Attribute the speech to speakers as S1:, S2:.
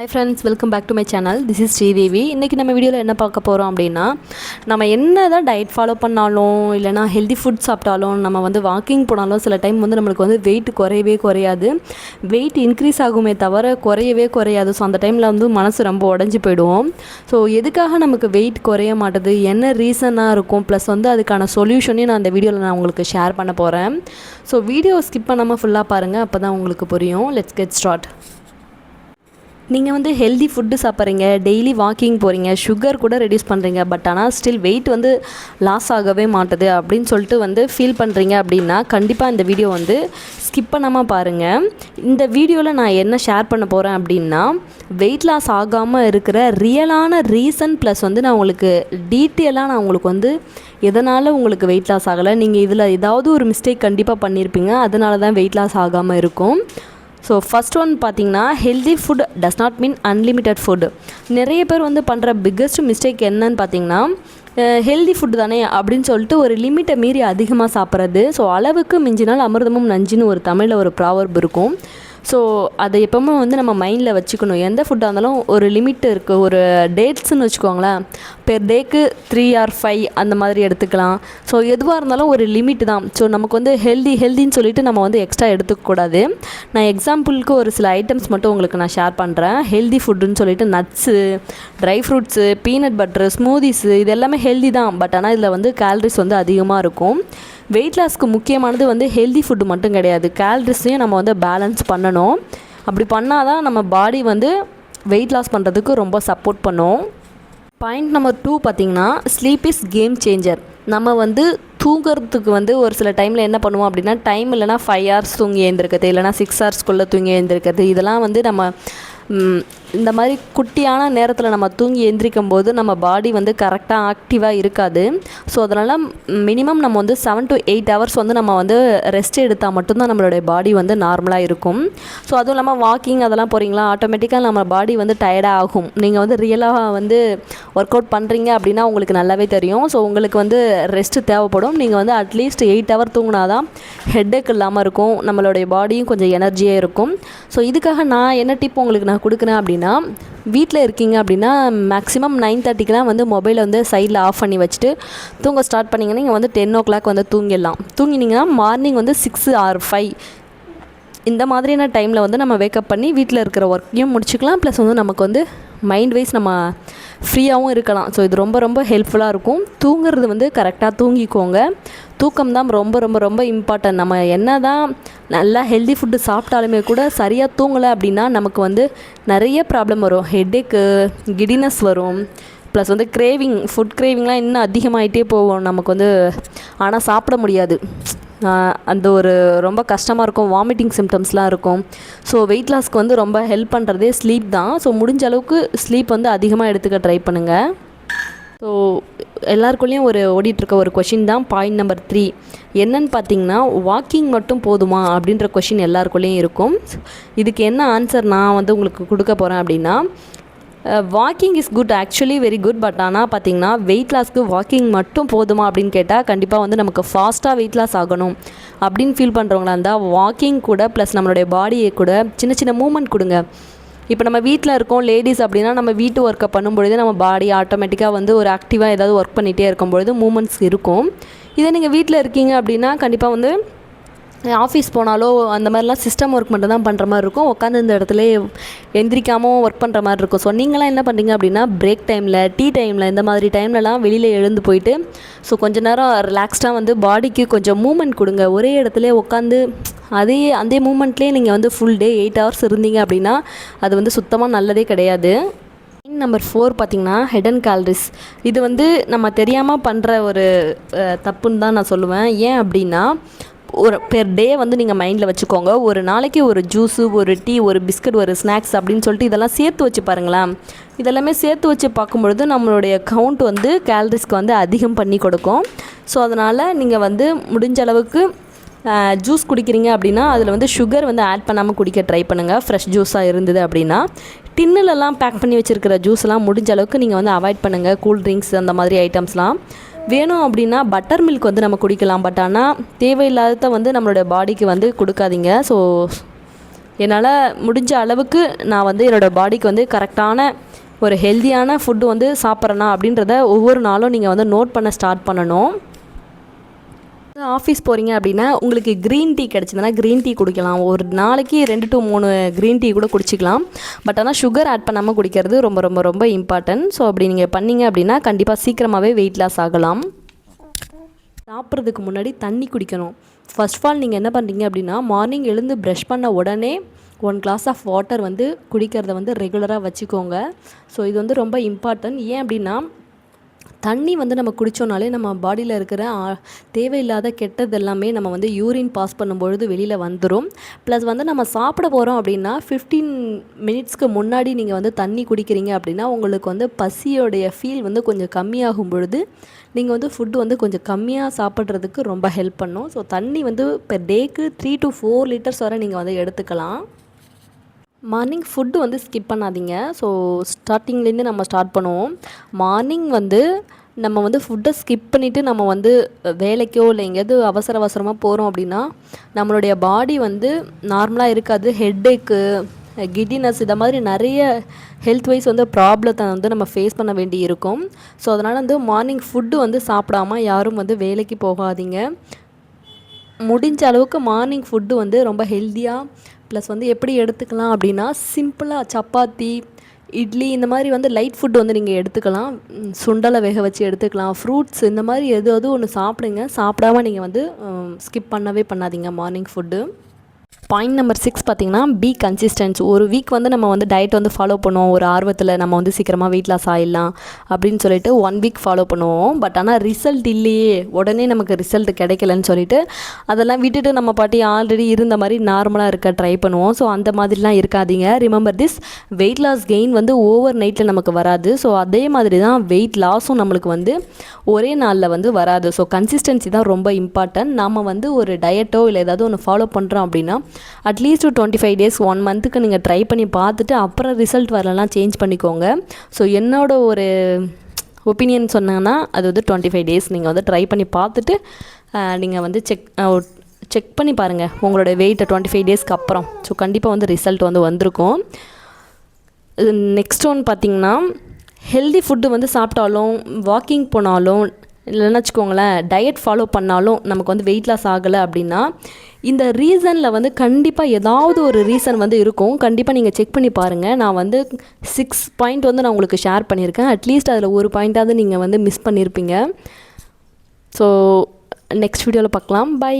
S1: Hi friends, welcome back to my channel. This is Sridevi. இன்றைக்கி நம்ம வீடியோவில் என்ன பார்க்க போகிறோம் அப்படின்னா, நம்ம என்ன தான் டயட் ஃபாலோ பண்ணாலும் இல்லைனா ஹெல்தி ஃபுட் சாப்பிட்டாலும் நம்ம வந்து வாக்கிங் போனாலும் சில டைம் வந்து நம்மளுக்கு வந்து வெயிட் குறையாது, வெயிட் இன்க்ரீஸ் ஆகுமே தவிர குறையாது. ஸோ அந்த டைமில் வந்து மனசு ரொம்ப உடஞ்சி போயிடுவோம். ஸோ எதுக்காக நமக்கு வெயிட் குறைய மாட்டுது, என்ன ரீசனாக இருக்கும், ப்ளஸ் வந்து அதுக்கான சொல்யூஷனையும் நான் அந்த வீடியோவில் நான் உங்களுக்கு ஷேர் பண்ண போகிறேன். ஸோ வீடியோ ஸ்கிப் பண்ணாமல் ஃபுல்லாக பாருங்கள், அப்போ தான் உங்களுக்கு புரியும். Let's get start. நீங்கள் வந்து ஹெல்தி ஃபுட்டு சாப்பிட்றீங்க, டெய்லி வாக்கிங் போகிறீங்க, சுகர் கூட ரெடியூஸ் பண்ணுறீங்க, பட் ஆனால் ஸ்டில் வெயிட் வந்து லாஸ் ஆகவே மாட்டுது அப்படின்னு சொல்லிட்டு வந்து ஃபீல் பண்ணுறீங்க அப்படின்னா கண்டிப்பாக இந்த வீடியோ வந்து ஸ்கிப் பண்ணாமல் பாருங்கள். இந்த வீடியோவில் நான் என்ன ஷேர் பண்ண போகிறேன் அப்படின்னா, வெயிட் லாஸ் ஆகாமல் இருக்கிற ரியலான ரீசன் ப்ளஸ் வந்து நான் உங்களுக்கு டீட்டெயிலாக நான் உங்களுக்கு வந்து எதனால் உங்களுக்கு வெயிட் லாஸ் ஆகலை, நீங்கள் இதில் ஏதாவது ஒரு மிஸ்டேக் கண்டிப்பாக பண்ணியிருப்பீங்க, அதனால தான் வெயிட் லாஸ் ஆகாமல் இருக்கும். ஸோ ஃபஸ்ட் ஒன் பார்த்திங்கன்னா, healthy food does not mean unlimited food. நிறைய பேர் வந்து பண்ணுற பிக்கஸ்ட் மிஸ்டேக் என்னன்னு பார்த்திங்கன்னா, ஹெல்தி ஃபுட்டு தானே அப்படின்னு சொல்லிட்டு ஒரு லிமிட்டை மீறி அதிகமாக சாப்பிட்றது. ஸோ அளவுக்கு மிஞ்சினால் அமிர்தமும் நஞ்சுன்னு ஒரு தமிழில் ஒரு ப்ராவர்ப் இருக்கும். ஸோ அதை எப்போவுமே வந்து நம்ம மைண்டில் வச்சுக்கணும். எந்த ஃபுட்டாக இருந்தாலும் ஒரு லிமிட் இருக்குது, ஒரு டேட்ஸ்ன்னு வச்சுக்கோங்களேன். பெர் டேக்கு 3 or 5 அந்த மாதிரி எடுத்துக்கலாம். ஸோ எதுவாக இருந்தாலும் ஒரு லிமிட் தான். ஸோ நமக்கு வந்து ஹெல்தின்னு சொல்லிட்டு நம்ம வந்து எக்ஸ்ட்ரா எடுத்துக்கக்கூடாது. நான் எக்ஸாம்பிளுக்கு ஒரு சில ஐட்டம்ஸ் மட்டும் உங்களுக்கு நான் ஷேர் பண்ணுறேன். ஹெல்தி ஃபுட்டுன்னு சொல்லிட்டு nuts, dry fruits, peanut butter, smoothies, இது எல்லாமே ஹெல்தி தான். பட் ஆனால் இதில் வந்து கேலரிஸ் வந்து அதிகமாக இருக்கும். வெயிட் லாஸ்க்கு முக்கியமானது வந்து ஹெல்தி ஃபுட்டு மட்டும் கிடையாது, கேலரிஸையும் நம்ம வந்து பேலன்ஸ் பண்ணணும். அப்படி பண்ணால் தான் நம்ம பாடி வந்து வெயிட் லாஸ் பண்ணுறதுக்கு ரொம்ப சப்போர்ட் பண்ணும். பாயிண்ட் நம்பர் 2 பார்த்திங்கன்னா, ஸ்லீப் இஸ் கேம் சேஞ்சர். நம்ம வந்து தூங்குறதுக்கு வந்து ஒரு சில டைமில் என்ன பண்ணுவோம் அப்படின்னா, டைம் இல்லைனா 5 hours தூங்கி எழுந்திருக்கிறது, இல்லைனா 6 hours தூங்கி எழுந்திருக்கிறது, இதெல்லாம் வந்து நம்ம இந்த மாதிரி குட்டியான நேரத்தில் நம்ம தூங்கி எழுந்திரிக்கும் போது நம்ம பாடி வந்து கரெக்டாக ஆக்டிவாக இருக்காது. ஸோ அதனால் மினிமம் நம்ம வந்து 7 to 8 hours வந்து நம்ம வந்து ரெஸ்ட் எடுத்தால் மட்டும்தான் நம்மளுடைய பாடி வந்து நார்மலாக இருக்கும். ஸோ அதுவும் இல்லாமல் வாக்கிங் அதெல்லாம் போகிறீங்களா, ஆட்டோமேட்டிக்காக நம்ம பாடி வந்து டயர்டாக ஆகும். நீங்கள் வந்து ரியலாக வந்து ஒர்க் அவுட் பண்ணுறீங்க அப்படின்னா உங்களுக்கு நல்லாவே தெரியும். ஸோ உங்களுக்கு வந்து ரெஸ்ட்டு தேவைப்படும். நீங்கள் வந்து அட்லீஸ்ட் 8 hours தூங்கினா தான் ஹெட்டேக் இல்லாமல் இருக்கும், நம்மளுடைய பாடியும் கொஞ்சம் எனர்ஜியாக இருக்கும். ஸோ இதுக்காக நான் என்ன டிப் உங்களுக்கு நான் கொடுக்குறேன் அப்படின்னா, வீட்டில் இருக்கீங்க அப்படின்னா மேக்ஸிமம் 9:30க்கெலாம் வந்து மொபைலை வந்து சைடில் ஆஃப் பண்ணி வச்சுட்டு தூங்க ஸ்டார்ட் பண்ணிங்கன்னா நீங்கள் வந்து 10 o'clock வந்து தூங்கிடலாம். தூங்கினீங்கன்னா மார்னிங் வந்து 6 or 5 இந்த மாதிரியான டைமில் வந்து நம்ம வேக்கப் பண்ணி வீட்டில் இருக்கிற ஒர்க்கையும் முடிச்சுக்கலாம். ப்ளஸ் வந்து நமக்கு வந்து மைண்ட் வைஸ் நம்ம ஃப்ரீயாகவும் இருக்கலாம். ஸோ இது ரொம்ப ரொம்ப ஹெல்ப்ஃபுல்லாக இருக்கும். தூங்குறது வந்து கரெக்டாக தூங்கிக்கோங்க. தூக்கம் தான் ரொம்ப ரொம்ப ரொம்ப இம்பார்ட்டன்ட். நம்ம என்ன தான் நல்லா ஹெல்தி ஃபுட்டு சாப்பிட்டாலுமே கூட சரியாக தூங்கலை அப்படின்னா நமக்கு வந்து நிறைய ப்ராப்ளம் வரும். ஹெட்டேக்கு, கிடினஸ் வரும். ப்ளஸ் வந்து ஃபுட் கிரேவிங்லாம் இன்னும் அதிகமாகிட்டே போகும் நமக்கு வந்து. ஆனால் சாப்பிட முடியாது, அந்த ஒரு ரொம்ப கஷ்டமாக இருக்கும். வாமிட்டிங் சிம்டம்ஸ்லாம் இருக்கும். ஸோ வெயிட் லாஸ்க்கு வந்து ரொம்ப ஹெல்ப் பண்ணுறதே ஸ்லீப் தான். ஸோ முடிஞ்ச அளவுக்கு ஸ்லீப் வந்து அதிகமாக எடுத்துக்க ட்ரை பண்ணுங்கள். ஸோ எல்லாருக்குள்ளேயும் ஓடிட்டுருக்க ஒரு கொஷின் தான் பாயிண்ட் நம்பர் 3. என்னன்னு பார்த்தீங்கன்னா, வாக்கிங் மட்டும் போதுமா அப்படின்ற கொஷின் எல்லாருக்குள்ளேயும் இருக்கும். இதுக்கு என்ன ஆன்சர் நான் வந்து உங்களுக்கு கொடுக்க போகிறேன் அப்படின்னா, walking is good, actually very good. But ஆனால் பார்த்திங்கன்னா வெயிட் லாஸ்க்கு வாக்கிங் மட்டும் போதுமா அப்படின்னு கேட்டால் கண்டிப்பாக வந்து நமக்கு ஃபாஸ்ட்டாக வெயிட் லாஸ் ஆகணும் அப்படின்னு ஃபீல் பண்ணுறவங்களா இருந்தால் வாக்கிங் கூட ப்ளஸ் நம்மளுடைய பாடியை கூட சின்ன சின்ன மூமெண்ட் கொடுங்க. இப்போ நம்ம வீட்டில் இருக்கோம் லேடிஸ் அப்படின்னா, நம்ம வீட்டு ஒர்க்கை பண்ணும்பொழுது நம்ம பாடி ஆட்டோமேட்டிக்காக வந்து ஒரு ஆக்டிவாக ஏதாவது ஒர்க் பண்ணிகிட்டே இருக்கும்பொழுது மூமெண்ட்ஸ் இருக்கும். இதே நீங்கள் வீட்டில் இருக்கீங்க அப்படின்னா கண்டிப்பாக வந்து ஆஃபீஸ் போனாலோ அந்த மாதிரிலாம் சிஸ்டம் ஒர்க் மட்டும் தான் பண்ணுற மாதிரி இருக்கும். உட்காந்து இந்த இடத்துல எந்திரிக்காமல் ஒர்க் பண்ணுற மாதிரி இருக்கும். ஸோ நீங்களாம் என்ன பண்ணுறீங்க அப்படின்னா, பிரேக் டைமில், டீ டைமில், இந்த மாதிரி டைம்லலாம் வெளியில் எழுந்து போயிட்டு ஸோ கொஞ்சம் நேரம் ரிலாக்ஸ்டாக வந்து பாடிக்கு கொஞ்சம் மூமெண்ட் கொடுங்க. ஒரே இடத்துல உட்காந்து அதே மூமெண்ட்லேயே நீங்கள் வந்து ஃபுல் டே 8 hours இருந்தீங்க அப்படின்னா அது வந்து சுத்தமாக நல்லதே கிடையாது. நம்பர் 4 பார்த்திங்கன்னா, ஹிடன் கேலரிஸ். இது வந்து நம்ம தெரியாமல் பண்ணுற ஒரு தப்புன்னு தான் நான் சொல்லுவேன். ஏன் அப்படின்னா, ஒரு பெர் டே வந்து நீங்கள் மைண்டில் வச்சுக்கோங்க. ஒரு நாளைக்கு ஒரு ஜூஸு, ஒரு டீ, ஒரு பிஸ்கட், ஒரு ஸ்நாக்ஸ் அப்படின்னு சொல்லிட்டு இதெல்லாம் சேர்த்து வச்சு பாருங்களேன். இதெல்லாமே சேர்த்து வச்சு பார்க்கும்பொழுது நம்மளுடைய கவுண்ட் வந்து கேலரிஸ்க்கு வந்து அதிகம் பண்ணி கொடுக்கும். ஸோ அதனால் நீங்கள் வந்து முடிஞ்ச அளவுக்கு ஜூஸ் குடிக்கிறீங்க அப்படின்னா அதில் வந்து சுகர் வந்து ஆட் பண்ணாமல் குடிக்க ட்ரை பண்ணுங்கள். ஃப்ரெஷ் ஜூஸாக இருந்தது அப்படின்னா. டின்னுலலாம் பேக் பண்ணி வச்சுருக்கிற ஜூஸ்லாம் முடிஞ்ச அளவுக்கு நீங்கள் வந்து அவாய்ட் பண்ணுங்கள். கூல் ட்ரிங்க்ஸ் அந்த மாதிரி ஐட்டம்ஸ்லாம் வேணும் அப்படின்னா பட்டர் மில்க் வந்து நம்ம குடிக்கலாம். பட் ஆனால் தேவையில்லாத வந்து நம்மளோட பாடிக்கு வந்து கொடுக்காதீங்க. ஸோ என்னால் முடிஞ்ச அளவுக்கு நான் வந்து என்னோடய பாடிக்கு வந்து கரெக்டான ஒரு ஹெல்த்தியான ஃபுட்டு வந்து சாப்பிட்றேனா அப்படின்றத ஒவ்வொரு நாளும் நீங்கள் வந்து நோட் பண்ண ஸ்டார்ட் பண்ணணும். ஆஃபீஸ் போகிறீங்க அப்படின்னா உங்களுக்கு க்ரீன் டீ கிடச்சிதுன்னா க்ரீன் டீ குடிக்கலாம். ஒரு நாளைக்கு 2 to 3 க்ரீன் டீ கூட குடிச்சிக்கலாம். பட் ஆனால் சுகர் ஆட் பண்ணாமல் குடிக்கிறது ரொம்ப ரொம்ப ரொம்ப இம்பார்ட்டன்ட். ஸோ அப்படி நீங்கள் பண்ணீங்க அப்படின்னா கண்டிப்பாக சீக்கிரமாகவே வெயிட் லாஸ் ஆகலாம். சாப்பிட்றதுக்கு முன்னாடி தண்ணி குடிக்கணும். ஃபர்ஸ்ட் ஆஃப் ஆல் நீங்கள் என்ன பண்ணுறீங்க அப்படின்னா மார்னிங் எழுந்து ப்ரஷ் பண்ண உடனே 1 glass ஆஃப் வாட்டர் வந்து குடிக்கிறத வந்து ரெகுலராக வச்சுக்கோங்க. ஸோ இது வந்து ரொம்ப இம்பார்ட்டன்ட். ஏன் அப்படின்னா தண்ணி வந்து நம்ம குடித்தோனாலே நம்ம பாடியில் இருக்கிற தேவையில்லாத கெட்டது எல்லாமே நம்ம வந்து யூரின் பாஸ் பண்ணும்பொழுது வெளியில் வந்துடும். ப்ளஸ் வந்து நம்ம சாப்பிட போகிறோம் அப்படின்னா 15 minutesக்கு முன்னாடி நீங்கள் வந்து தண்ணி குடிக்கிறீங்க அப்படின்னா உங்களுக்கு வந்து பசியோடைய ஃபீல் வந்து கொஞ்சம் கம்மியாகும் பொழுது நீங்கள் வந்து ஃபுட்டு வந்து கொஞ்சம் கம்மியாக சாப்பிட்றதுக்கு ரொம்ப ஹெல்ப் பண்ணும். ஸோ தண்ணி வந்து பெர் டேக்கு 3 to 4 liters வரை நீங்கள் வந்து எடுத்துக்கலாம். மார்னிங் ஃபுட்டு வந்து ஸ்கிப் பண்ணாதீங்க. ஸோ ஸ்டார்டிங்லேருந்து நம்ம ஸ்டார்ட் பண்ணுவோம். மார்னிங் வந்து நம்ம வந்து ஃபுட்டை ஸ்கிப் பண்ணிவிட்டு நம்ம வந்து வேலைக்கோ இல்லை எங்கேயாவது அவசரமாக போகிறோம் அப்படின்னா நம்மளுடைய பாடி வந்து நார்மலாக இருக்காது. ஹெட்டேக்கு, கிட்டினஸ் இதை மாதிரி நிறைய ஹெல்த் வைஸ் வந்து ப்ராப்ளத்தை வந்து நம்ம ஃபேஸ் பண்ண வேண்டி இருக்கும். ஸோ அதனால் வந்து மார்னிங் ஃபுட்டு வந்து சாப்பிடாமல் யாரும் வந்து வேலைக்கு போகாதீங்க. முடிஞ்ச அளவுக்கு மார்னிங் ஃபுட்டு வந்து ரொம்ப ஹெல்த்தியாக ப்ளஸ் வந்து எப்படி எடுத்துக்கலாம் அப்படின்னா சிம்பிளாக சப்பாத்தி, இட்லி இந்த மாதிரி வந்து லைட் ஃபுட்டு வந்து நீங்கள் எடுத்துக்கலாம். சுண்டலை வேக வச்சு எடுத்துக்கலாம். ஃப்ரூட்ஸ் இந்த மாதிரி எது ஒன்று சாப்பிடுங்க. சாப்பிடாம நீங்கள் வந்து ஸ்கிப் பண்ணவே பண்ணாதீங்க மார்னிங் ஃபுட்டு. பாயிண்ட் நம்பர் 6 பார்த்திங்கன்னா பி கன்சிஸ்டன்ஸ். ஒரு வீக் வந்து நம்ம வந்து டயட் வந்து ஃபாலோ பண்ணுவோம். ஒரு ஆர்வத்தில் நம்ம வந்து சீக்கிரமாக வெயிட் லாஸ் ஆகிடலாம் அப்படின்னு சொல்லிட்டு 1 week ஃபாலோ பண்ணுவோம். பட் ஆனால் ரிசல்ட் இல்லையே, உடனே நமக்கு ரிசல்ட் கிடைக்கலன்னு சொல்லிட்டு அதெல்லாம் விட்டுட்டு நம்ம பாட்டி ஆல்ரெடி இருந்த மாதிரி நார்மலாக இருக்க ட்ரை பண்ணுவோம். ஸோ அந்த மாதிரிலாம் இருக்காதீங்க. Remember this, weight loss gain வந்து ஓவர் நைட்டில் நமக்கு வராது. ஸோ அதே மாதிரி தான் வெயிட் லாஸும் நம்மளுக்கு வந்து ஒரே நாளில் வந்து வராது. ஸோ கன்சிஸ்டன்சி தான் ரொம்ப இம்பார்ட்டன்ட். நம்ம வந்து ஒரு டயட்டோ இல்லை ஏதாவது ஒன்று ஃபாலோ பண்ணுறோம் அப்படின்னா அட்லீஸ்ட் 25 days 1 monthக்கு நீங்கள் ட்ரை பண்ணி பார்த்துட்டு அப்புறம் ரிசல்ட் வரலாம் சேஞ்ச் பண்ணிக்கோங்க. ஸோ என்னோட ஒரு ஒப்பீனியன் சொன்னேன்னா அது வந்து 25 days நீங்கள் வந்து ட்ரை பண்ணி பார்த்துட்டு நீங்கள் வந்து செக் பண்ணி பாருங்கள் உங்களோட வெயிட்டை 25 daysக்கு அப்புறம். ஸோ கண்டிப்பாக வந்து ரிசல்ட் வந்து வந்திருக்கும். நெக்ஸ்ட் ஒன் பார்த்திங்கன்னா ஹெல்தி ஃபுட்டு வந்து சாப்பிட்டாலும் வாக்கிங் போனாலும் இல்லைன்னு வச்சுக்கோங்களேன் டயட் ஃபாலோ பண்ணாலும் நமக்கு வந்து வெயிட் லாஸ் ஆகலை அப்படின்னா இந்த ரீசனில் வந்து கண்டிப்பாக ஏதாவது ஒரு ரீசன் வந்து இருக்கும். கண்டிப்பாக நீங்கள் செக் பண்ணி பாருங்கள். நான் வந்து 6 பாயிண்ட் வந்து நான் உங்களுக்கு ஷேர் பண்ணியிருக்கேன். அட்லீஸ்ட் அதில் ஒரு பாயிண்ட்டாவது நீங்கள் வந்து மிஸ் பண்ணியிருப்பீங்க. ஸோ நெக்ஸ்ட் வீடியோவில் பார்க்கலாம். பை.